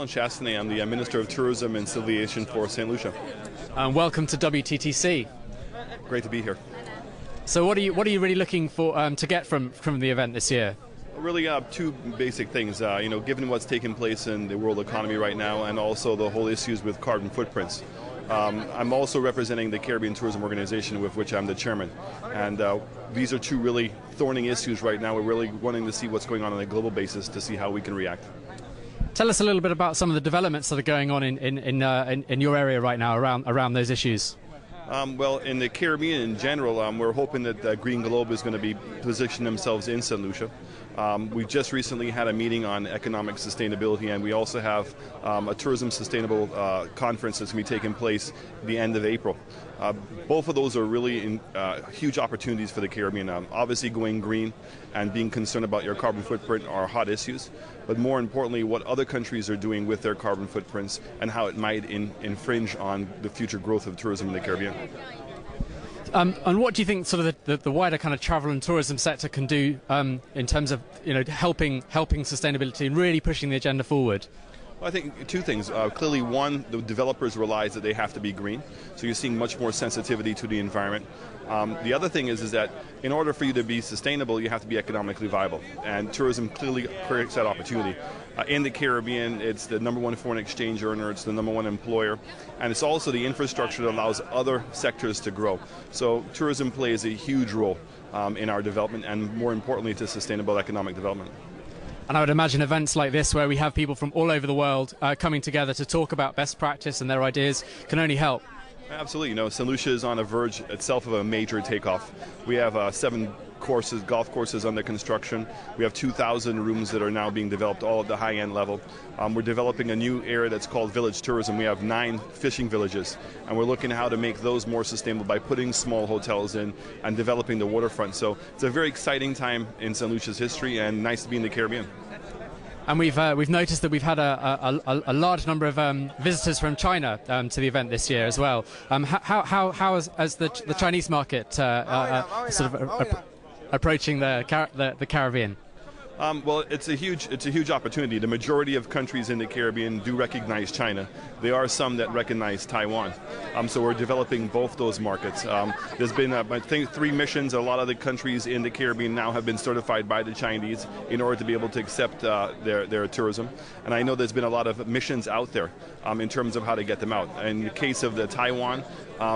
Alan Chastanet. I'm the Minister of Tourism and Civil Aviation for St. Lucia. And welcome to WTTC. Great to be here. So what are you really looking for to get from the event this year? Really, two basic things. Given what's taking place in the world economy right now, and also the whole issues with carbon footprints. I'm also representing the Caribbean Tourism Organization, with which I'm the chairman. And these are two really thorny issues right now. We're really wanting to see what's going on a global basis to see how we can react. Tell us a little bit about some of the developments that are going on in your area right now around those issues. Well, in the Caribbean in general, we're hoping that Green Globe is going to be positioning themselves in St. Lucia. We just recently had a meeting on economic sustainability, and we also have a tourism sustainable conference that's going to be taking place at the end of April. Both of those are really huge opportunities for the Caribbean. Obviously, going green and being concerned about your carbon footprint are hot issues, but more importantly, what other countries are doing with their carbon footprints and how it might infringe on the future growth of tourism in the Caribbean. And what do you think sort of the wider kind of travel and tourism sector can do in terms of helping sustainability and really pushing the agenda forward? Well, I think two things. Clearly, one, the developers realize that they have to be green, so you're seeing much more sensitivity to the environment. The other thing is that in order for you to be sustainable, you have to be economically viable, and tourism clearly creates that opportunity. In the Caribbean, it's the #1 foreign exchange earner, it's the #1 employer, and it's also the infrastructure that allows other sectors to grow. So tourism plays a huge role in our development, and more importantly, to sustainable economic development. And I would imagine events like this, where we have people from all over the world coming together to talk about best practice and their ideas, can only help. Absolutely. St. Lucia is on the verge itself of a major takeoff. We have 7 golf courses under construction. We have 2,000 rooms that are now being developed, all at the high-end level. We're developing a new area that's called village tourism. We have 9 fishing villages, and we're looking at how to make those more sustainable by putting small hotels in and developing the waterfront. So it's a very exciting time in St. Lucia's history, and nice to be in the Caribbean. And we've noticed that we've had a large number of visitors from China to the event this year as well. How has the Chinese market approaching the Caribbean? Well, it's a huge opportunity. The majority of countries in the Caribbean do recognize China. There are some that recognize Taiwan. So we're developing both those markets. There's been, I think, 3 missions. A lot of the countries in the Caribbean now have been certified by the Chinese in order to be able to accept their tourism. And I know there's been a lot of missions out there in terms of how to get them out. In the case of the Taiwan,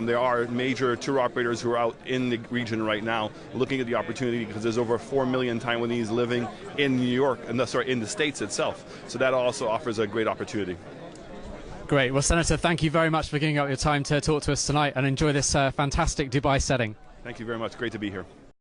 there are major tour operators who are out in the region right now looking at the opportunity, because there's over 4 million Taiwanese living in New York, in the States itself. So that also offers a great opportunity. Great. Well, Senator, thank you very much for giving up your time to talk to us tonight, and enjoy this fantastic Dubai setting. Thank you very much. Great to be here.